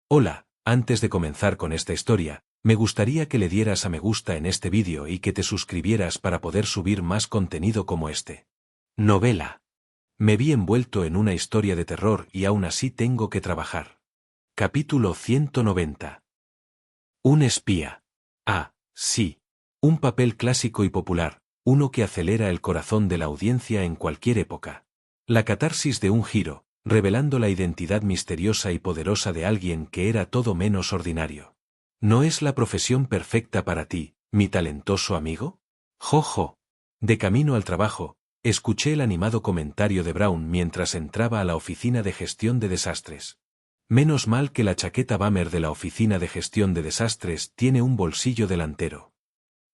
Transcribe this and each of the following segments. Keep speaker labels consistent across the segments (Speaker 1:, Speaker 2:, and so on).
Speaker 1: Hola, antes de comenzar con esta historia, me gustaría que le dieras a me gusta en este vídeo y que te suscribieras para poder subir más contenido como este. Novela. Me vi envuelto en una historia de terror y aún así tengo que trabajar. Capítulo 190. Un espía. Ah, sí. Un papel clásico y popular, uno que acelera el corazón de la audiencia en cualquier época. La catarsis de un giro, revelando la identidad misteriosa y poderosa de alguien que era todo menos ordinario. ¿No es la profesión perfecta para ti, mi talentoso amigo? Jojo. De camino al trabajo, escuché el animado comentario de Brown mientras entraba a la oficina de gestión de desastres. Menos mal que la chaqueta Bummer de la oficina de gestión de desastres tiene un bolsillo delantero.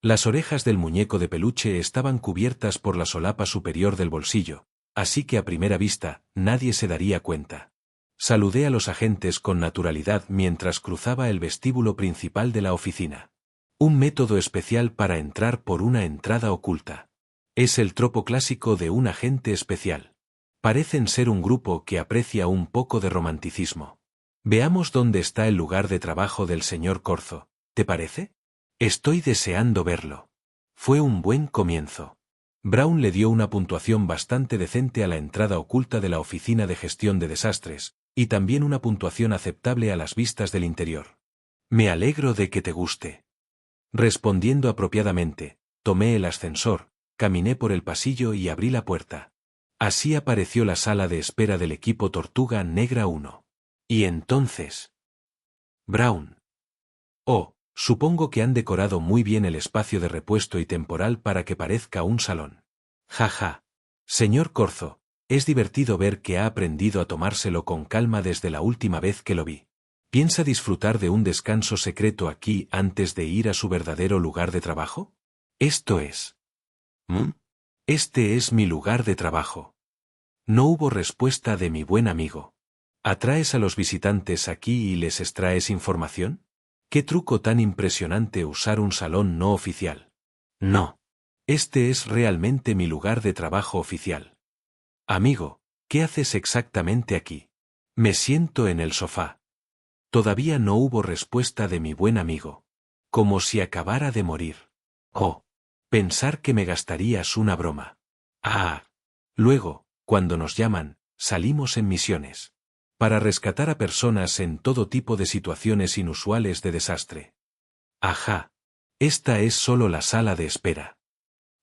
Speaker 1: Las orejas del muñeco de peluche estaban cubiertas por la solapa superior del bolsillo, así que a primera vista, nadie se daría cuenta. Saludé a los agentes con naturalidad mientras cruzaba el vestíbulo principal de la oficina. Un método especial para entrar por una entrada oculta. Es el tropo clásico de un agente especial. Parecen ser un grupo que aprecia un poco de romanticismo. Veamos dónde está el lugar de trabajo del señor Corzo, ¿te parece? Estoy deseando verlo. Fue un buen comienzo. Brown le dio una puntuación bastante decente a la entrada oculta de la oficina de gestión de desastres, y también una puntuación aceptable a las vistas del interior. Me alegro de que te guste. Respondiendo apropiadamente, tomé el ascensor, caminé por el pasillo y abrí la puerta. Así apareció la sala de espera del equipo Tortuga Negra 1. Y entonces... Brown. Oh, supongo que han decorado muy bien el espacio de repuesto y temporal para que parezca un salón. Jaja. Señor Corzo, es divertido ver que ha aprendido a tomárselo con calma desde la última vez que lo vi. ¿Piensa disfrutar de un descanso secreto aquí antes de ir a su verdadero lugar de trabajo? Esto es. Este es mi lugar de trabajo. No hubo respuesta de mi buen amigo. ¿Atraes a los visitantes aquí y les extraes información? ¿Qué truco tan impresionante usar un salón no oficial? No. Este es realmente mi lugar de trabajo oficial. Amigo, ¿qué haces exactamente aquí? Me siento en el sofá. Todavía no hubo respuesta de mi buen amigo. Como si acabara de morir. Oh. Pensar que me gastarías una broma. Ah. Luego, cuando nos llaman, salimos en misiones. Para rescatar a personas en todo tipo de situaciones inusuales de desastre. Ajá. Esta es solo la sala de espera.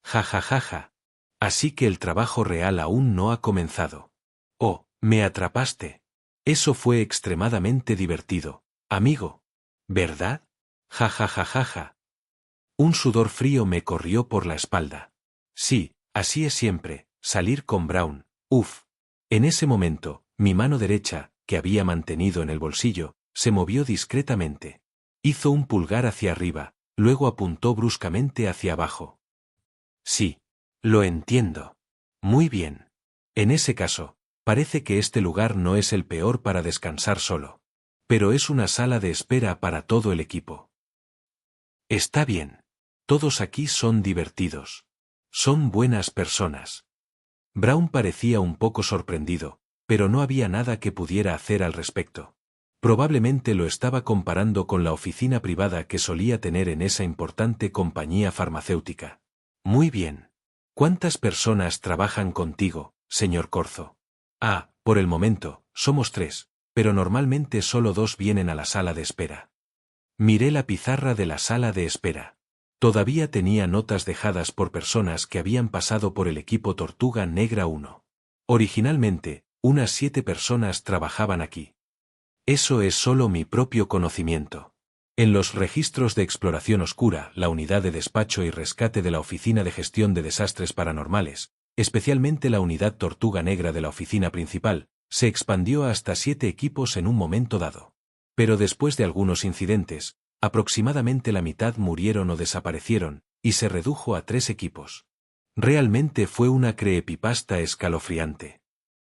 Speaker 1: Ja ja ja ja. Así que el trabajo real aún no ha comenzado. Oh, me atrapaste. Eso fue extremadamente divertido, amigo. ¿Verdad? Ja ja ja ja ja. Un sudor frío me corrió por la espalda. Sí, así es siempre, salir con Brown. Uf. En ese momento, mi mano derecha, que había mantenido en el bolsillo, se movió discretamente. Hizo un pulgar hacia arriba, luego apuntó bruscamente hacia abajo. Sí. Lo entiendo. Muy bien. En ese caso, parece que este lugar no es el peor para descansar solo. Pero es una sala de espera para todo el equipo. Está bien. Todos aquí son divertidos. Son buenas personas. Brown parecía un poco sorprendido, pero no había nada que pudiera hacer al respecto. Probablemente lo estaba comparando con la oficina privada que solía tener en esa importante compañía farmacéutica. Muy bien. ¿Cuántas personas trabajan contigo, señor Corzo? Ah, por el momento, somos 3, pero normalmente solo 2 vienen a la sala de espera. Miré la pizarra de la sala de espera. Todavía tenía notas dejadas por personas que habían pasado por el equipo Tortuga Negra 1. Originalmente, unas 7 personas trabajaban aquí. Eso es solo mi propio conocimiento. En los registros de exploración oscura, la unidad de despacho y rescate de la Oficina de Gestión de Desastres Paranormales, especialmente la unidad Tortuga Negra de la oficina principal, se expandió hasta 7 equipos en un momento dado. Pero después de algunos incidentes, aproximadamente la mitad murieron o desaparecieron, y se redujo a 3 equipos. Realmente fue una creepypasta escalofriante.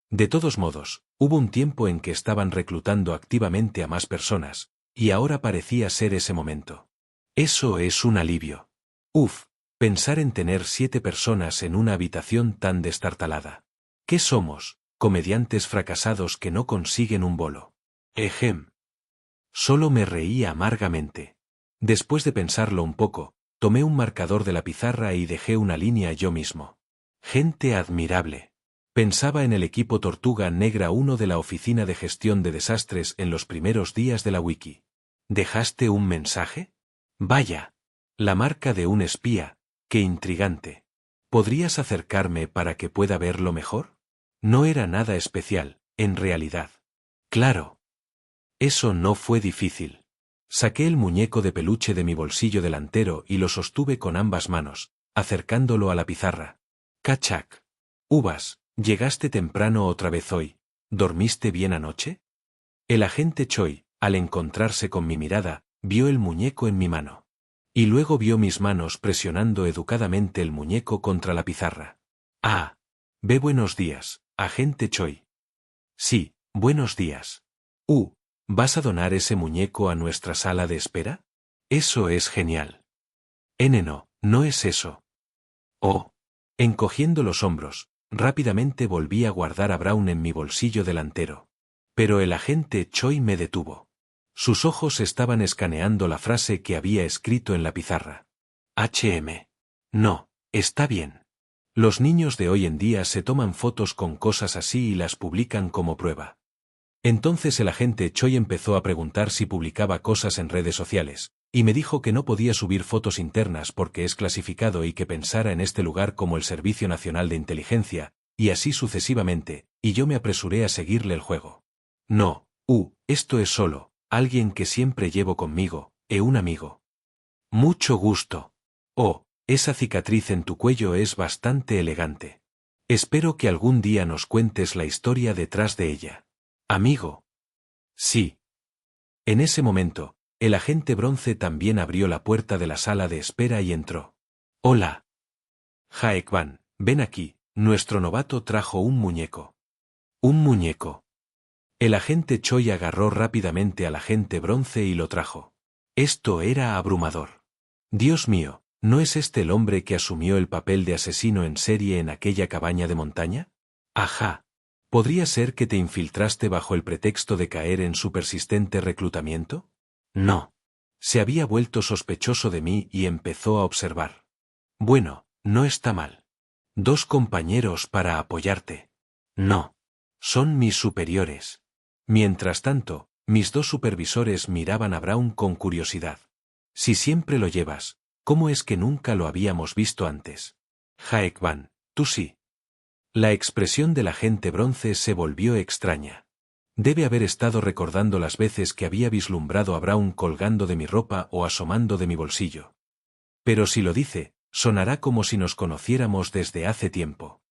Speaker 1: De todos modos, hubo un tiempo en que estaban reclutando activamente a más personas, y ahora parecía ser ese momento. Eso es un alivio. Uf, pensar en tener 7 personas en una habitación tan destartalada. ¿Qué somos? Comediantes fracasados que no consiguen un bolo. Ejem. Solo me reí amargamente. Después de pensarlo un poco, tomé un marcador de la pizarra y dejé una línea yo mismo. Gente admirable. Pensaba en el equipo Tortuga Negra 1 de la Oficina de Gestión de Desastres en los primeros días de la wiki. ¿Dejaste un mensaje? Vaya. La marca de un espía. Qué intrigante. ¿Podrías acercarme para que pueda verlo mejor? No era nada especial, en realidad. Claro. Eso no fue difícil. Saqué el muñeco de peluche de mi bolsillo delantero y lo sostuve con ambas manos, acercándolo a la pizarra. Kachak. Uvas, llegaste temprano otra vez hoy. ¿Dormiste bien anoche? El agente Choi, al encontrarse con mi mirada, vio el muñeco en mi mano. Y luego vio mis manos presionando educadamente el muñeco contra la pizarra. Ah. Buenos días, agente Choi. Sí, buenos días. ¿Vas a donar ese muñeco a nuestra sala de espera? Eso es genial. No es eso. Oh. Encogiendo los hombros, rápidamente volví a guardar a Brown en mi bolsillo delantero. Pero el agente Choi me detuvo. Sus ojos estaban escaneando la frase que había escrito en la pizarra. No, está bien. Los niños de hoy en día se toman fotos con cosas así y las publican como prueba. Entonces el agente Choi empezó a preguntar si publicaba cosas en redes sociales, y me dijo que no podía subir fotos internas porque es clasificado y que pensara en este lugar como el Servicio Nacional de Inteligencia, y así sucesivamente, y yo me apresuré a seguirle el juego. No, esto es solo, alguien que siempre llevo conmigo, un amigo. Mucho gusto. Oh, esa cicatriz en tu cuello es bastante elegante. Espero que algún día nos cuentes la historia detrás de ella. Amigo. Sí. En ese momento, el agente Bronce también abrió la puerta de la sala de espera y entró. Hola. Jaekban, ven aquí, nuestro novato trajo un muñeco. ¿Un muñeco? El agente Choi agarró rápidamente al agente Bronce y lo trajo. Esto era abrumador. Dios mío, ¿no es este el hombre que asumió el papel de asesino en serie en aquella cabaña de montaña? Ajá. ¿Podría ser que te infiltraste bajo el pretexto de caer en su persistente reclutamiento? No. Se había vuelto sospechoso de mí y empezó a observar. Bueno, no está mal. 2 compañeros para apoyarte. No. Son mis superiores. Mientras tanto, mis 2 supervisores miraban a Brown con curiosidad. Si siempre lo llevas, ¿cómo es que nunca lo habíamos visto antes? Jaekban, tú sí. La expresión del agente Bronce se volvió extraña. Debe haber estado recordando las veces que había vislumbrado a Brown colgando de mi ropa o asomando de mi bolsillo. Pero si lo dice, sonará como si nos conociéramos desde hace tiempo.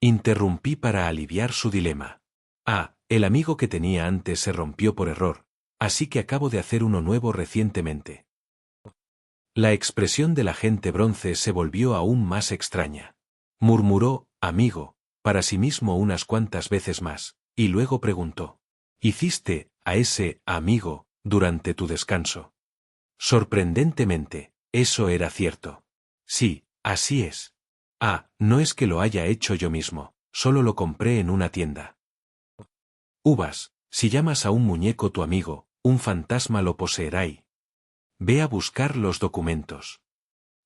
Speaker 1: Interrumpí para aliviar su dilema. El amigo que tenía antes se rompió por error, así que acabo de hacer uno nuevo recientemente. La expresión del agente Bronce se volvió aún más extraña. Murmuró, amigo, para sí mismo unas cuantas veces más, y luego preguntó. ¿Hiciste a ese amigo durante tu descanso? Sorprendentemente, eso era cierto. Sí, así es. No es que lo haya hecho yo mismo, solo lo compré en una tienda. Uvas, si llamas a un muñeco tu amigo, un fantasma lo poseerá y... Ve a buscar los documentos.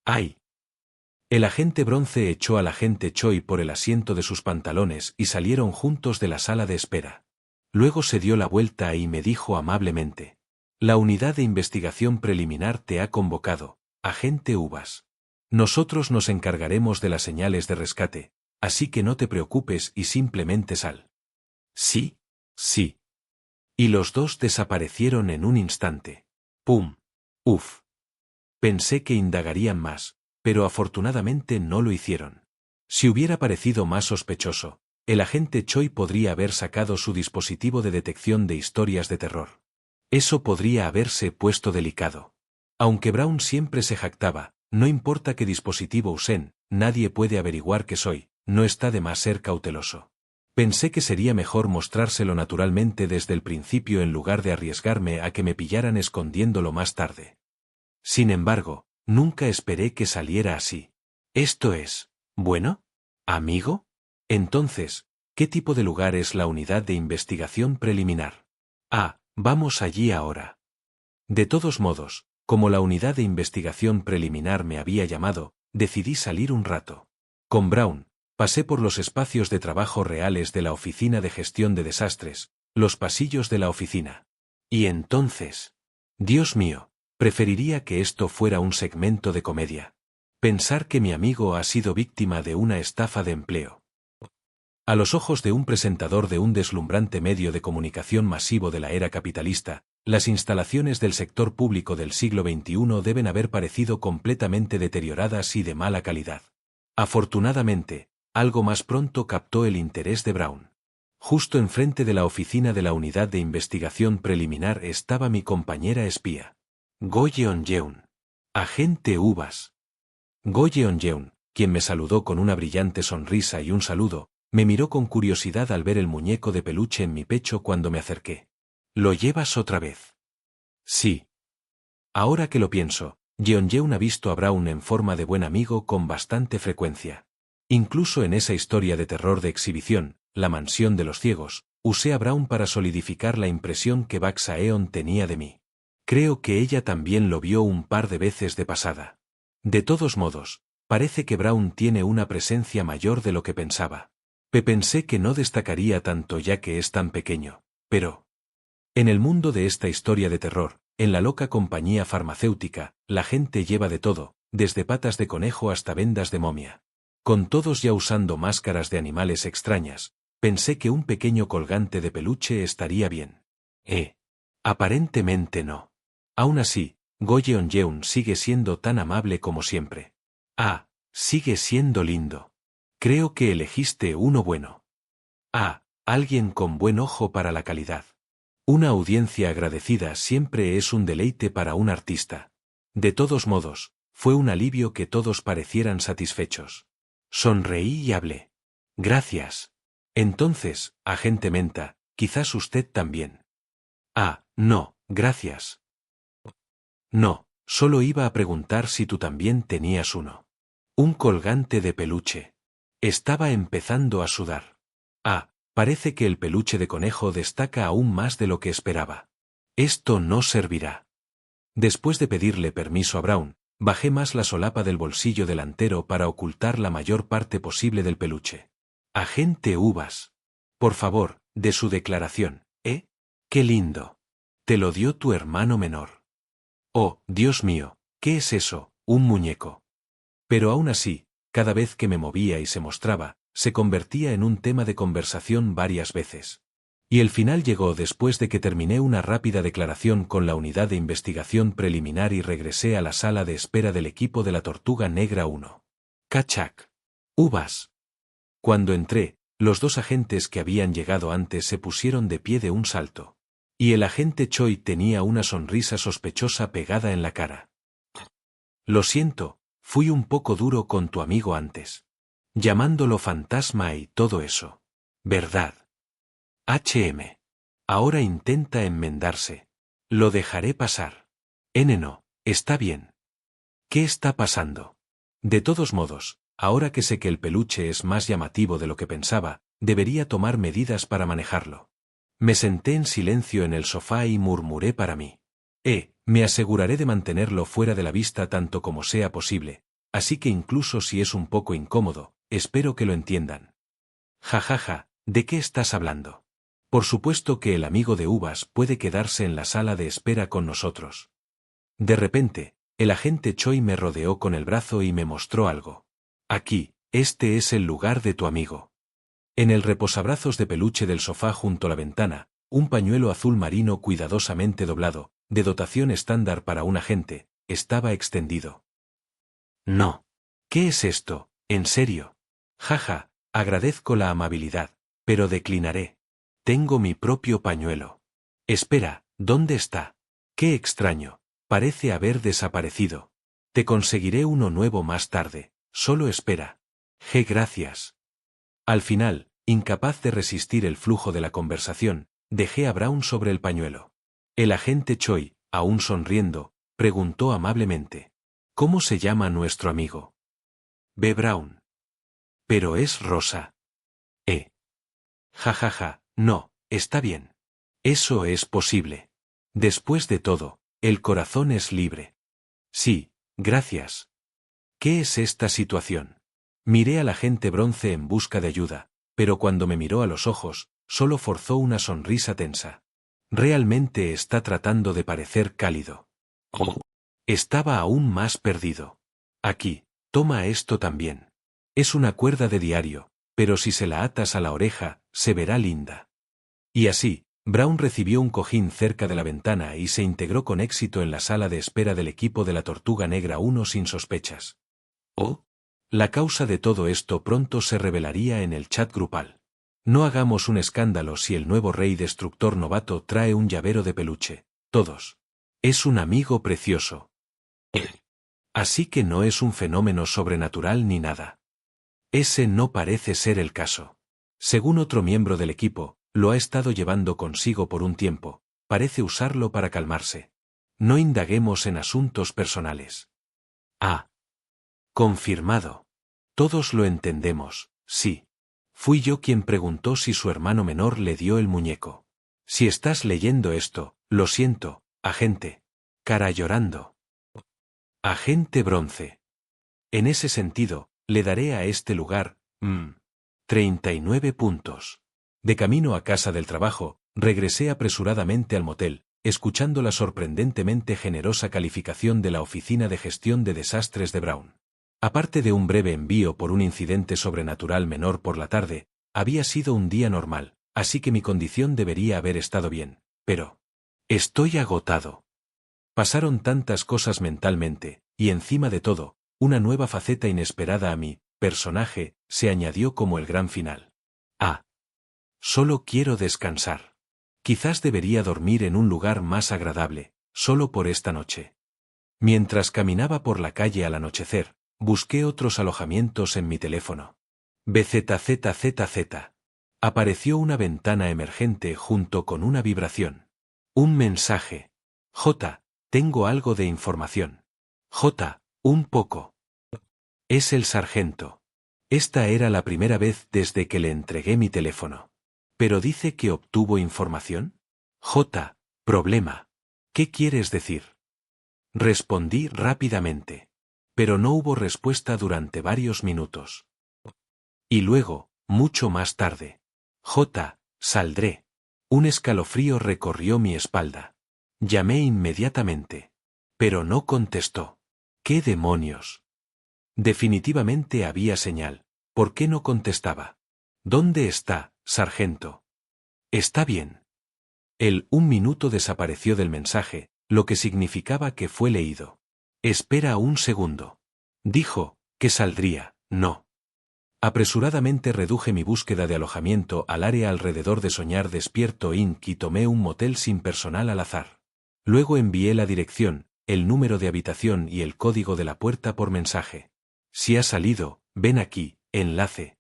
Speaker 1: ¡Ay! El agente Bronce echó al agente Choi por el asiento de sus pantalones y salieron juntos de la sala de espera. Luego se dio la vuelta y me dijo amablemente. La unidad de investigación preliminar te ha convocado, agente Uvas. Nosotros nos encargaremos de las señales de rescate, así que no te preocupes y simplemente sal. Sí, sí. Y los 2 desaparecieron en un instante. ¡Pum! ¡Uf! Pensé que indagarían más, pero afortunadamente no lo hicieron. Si hubiera parecido más sospechoso, el agente Choi podría haber sacado su dispositivo de detección de historias de terror. Eso podría haberse puesto delicado. Aunque Brown siempre se jactaba, no importa qué dispositivo usen, nadie puede averiguar que soy, no está de más ser cauteloso. Pensé que sería mejor mostrárselo naturalmente desde el principio en lugar de arriesgarme a que me pillaran escondiéndolo más tarde. Sin embargo, nunca esperé que saliera así. Esto es, ¿bueno? ¿Amigo? Entonces, ¿qué tipo de lugar es la unidad de investigación preliminar? Vamos allí ahora. De todos modos, como la unidad de investigación preliminar me había llamado, decidí salir un rato. Con Brown, pasé por los espacios de trabajo reales de la Oficina de Gestión de Desastres, los pasillos de la oficina. Y entonces, Dios mío, preferiría que esto fuera un segmento de comedia. Pensar que mi amigo ha sido víctima de una estafa de empleo. A los ojos de un presentador de un deslumbrante medio de comunicación masivo de la era capitalista, las instalaciones del sector público del siglo XXI deben haber parecido completamente deterioradas y de mala calidad. Afortunadamente, algo más pronto captó el interés de Brown. Justo enfrente de la oficina de la unidad de investigación preliminar estaba mi compañera espía. Go Yeon-yeon. Agente Uvas. Go Yeon-yeon, quien me saludó con una brillante sonrisa y un saludo, me miró con curiosidad al ver el muñeco de peluche en mi pecho cuando me acerqué. ¿Lo llevas otra vez? Sí. Ahora que lo pienso, Yeon-yeon ha visto a Brown en forma de buen amigo con bastante frecuencia. Incluso en esa historia de terror de exhibición, La mansión de los ciegos, usé a Brown para solidificar la impresión que Bak Saeon tenía de mí. Creo que ella también lo vio un par de veces de pasada. De todos modos, parece que Brown tiene una presencia mayor de lo que pensaba. Pensé que no destacaría tanto ya que es tan pequeño, pero... En el mundo de esta historia de terror, en la loca compañía farmacéutica, la gente lleva de todo, desde patas de conejo hasta vendas de momia. Con todos ya usando máscaras de animales extrañas, pensé que un pequeño colgante de peluche estaría bien. Aparentemente no. Aún así, Go Yeon-yeon sigue siendo tan amable como siempre. Sigue siendo lindo. Creo que elegiste uno bueno. Alguien con buen ojo para la calidad. Una audiencia agradecida siempre es un deleite para un artista. De todos modos, fue un alivio que todos parecieran satisfechos. Sonreí y hablé. Gracias. Entonces, agente Menta, quizás usted también. No, gracias. No, solo iba a preguntar si tú también tenías uno. Un colgante de peluche. Estaba empezando a sudar. Parece que el peluche de conejo destaca aún más de lo que esperaba. Esto no servirá. Después de pedirle permiso a Brown, bajé más la solapa del bolsillo delantero para ocultar la mayor parte posible del peluche. Agente Uvas. Por favor, de su declaración, ¿eh? ¡Qué lindo! Te lo dio tu hermano menor. Oh, Dios mío, ¿qué es eso? Un muñeco. Pero aún así, cada vez que me movía y se mostraba, se convertía en un tema de conversación varias veces. Y el final llegó después de que terminé una rápida declaración con la unidad de investigación preliminar y regresé a la sala de espera del equipo de la Tortuga Negra 1. Kachak. Uvas. Cuando entré, los dos agentes que habían llegado antes se pusieron de pie de un salto. Y el agente Choi tenía una sonrisa sospechosa pegada en la cara. Lo siento, fui un poco duro con tu amigo antes. Llamándolo fantasma y todo eso. ¿Verdad? Ahora intenta enmendarse. Lo dejaré pasar. No, está bien. ¿Qué está pasando? De todos modos, ahora que sé que el peluche es más llamativo de lo que pensaba, debería tomar medidas para manejarlo. Me senté en silencio en el sofá y murmuré para mí. Me aseguraré de mantenerlo fuera de la vista tanto como sea posible, así que incluso si es un poco incómodo, espero que lo entiendan. Jajaja, ¿de qué estás hablando? Por supuesto que el amigo de Uvas puede quedarse en la sala de espera con nosotros. De repente, el agente Choi me rodeó con el brazo y me mostró algo. Aquí, este es el lugar de tu amigo. En el reposabrazos de peluche del sofá junto a la ventana, un pañuelo azul marino cuidadosamente doblado, de dotación estándar para un agente, estaba extendido. No. ¿Qué es esto? ¿En serio? Jaja, agradezco la amabilidad, pero declinaré. Tengo mi propio pañuelo. Espera, ¿dónde está? Qué extraño, parece haber desaparecido. Te conseguiré uno nuevo más tarde, solo espera. Gracias. Al final, incapaz de resistir el flujo de la conversación, dejé a Brown sobre el pañuelo. El agente Choi, aún sonriendo, preguntó amablemente. ¿Cómo se llama nuestro amigo? B. Brown. Pero es Rosa. No, está bien. Eso es posible. Después de todo, El corazón es libre. Sí, gracias. ¿Qué es esta situación? Miré al agente bronce en busca de ayuda, pero cuando me miró a los ojos, solo forzó una sonrisa tensa. Realmente está tratando de parecer cálido. Estaba aún más perdido. Aquí, toma esto también. Es una cuerda de diario, pero si se la atas a la oreja, se verá linda. Y así, Brown recibió un cojín cerca de la ventana y se integró con éxito en la sala de espera del equipo de la Tortuga Negra 1 sin sospechas. Oh, la causa de todo esto pronto se revelaría en el chat grupal. No hagamos un escándalo si el nuevo rey destructor novato trae un llavero de peluche. Todos. Es un amigo precioso. Así que no es un fenómeno sobrenatural ni nada. Ese no parece ser el caso. Según otro miembro del equipo, lo ha estado llevando consigo por un tiempo, parece usarlo para calmarse. No indaguemos en asuntos personales. Ah. Confirmado. Todos lo entendemos, sí. Fui yo quien preguntó si su hermano menor le dio el muñeco. Si estás leyendo esto, lo siento, agente. Cara llorando. Agente bronce. En ese sentido, le daré a este lugar, 39 puntos. De camino a casa del trabajo, regresé apresuradamente al motel, escuchando la sorprendentemente generosa calificación de la Oficina de Gestión de Desastres de Brown. Aparte de un breve envío por un incidente sobrenatural menor por la tarde, había sido un día normal, así que mi condición debería haber estado bien, pero... Estoy agotado. Pasaron tantas cosas mentalmente, y encima de todo, una nueva faceta inesperada a mi personaje se añadió como el gran final. Ah. Solo quiero descansar. Quizás debería dormir en un lugar más agradable, solo por esta noche. Mientras caminaba por la calle al anochecer, busqué otros alojamientos en mi teléfono. BZZZZ. Apareció una ventana emergente junto con una vibración. Un mensaje. J. Tengo algo de información. J. Un poco. Es el sargento. Esta era la primera vez desde que le entregué mi teléfono. ¿Pero dice que obtuvo información? J. Problema. ¿Qué quieres decir? Respondí rápidamente. Pero no hubo respuesta durante varios minutos. Y luego, mucho más tarde. J. Saldré. Un escalofrío recorrió mi espalda. Llamé inmediatamente. Pero no contestó. ¿Qué demonios? Definitivamente había señal. ¿Por qué no contestaba? ¿Dónde está, sargento? Está bien. El 1 minuto desapareció del mensaje, lo que significaba que fue leído. Espera un segundo. Dijo, que saldría, no. Apresuradamente reduje mi búsqueda de alojamiento al área alrededor de Soñar Despierto Inc. y tomé un motel sin personal al azar. Luego envié la dirección, el número de habitación y el código de la puerta por mensaje. Si has salido, ven aquí, enlace.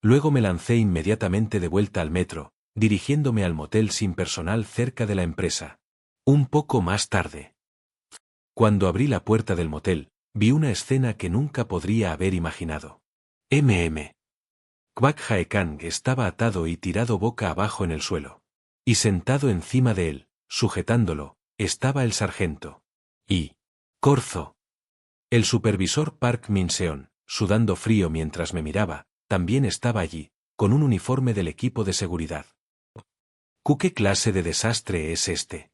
Speaker 1: Luego me lancé inmediatamente de vuelta al metro, dirigiéndome al motel sin personal cerca de la empresa. Un poco más tarde. Cuando abrí la puerta del motel, vi una escena que nunca podría haber imaginado. Kwak Hae-kang estaba atado y tirado boca abajo en el suelo. Y sentado encima de él, sujetándolo, estaba el sargento. Y... Corzo. El supervisor Park Min-seon, sudando frío mientras me miraba, también estaba allí, con un uniforme del equipo de seguridad. ¿Qué clase de desastre es este?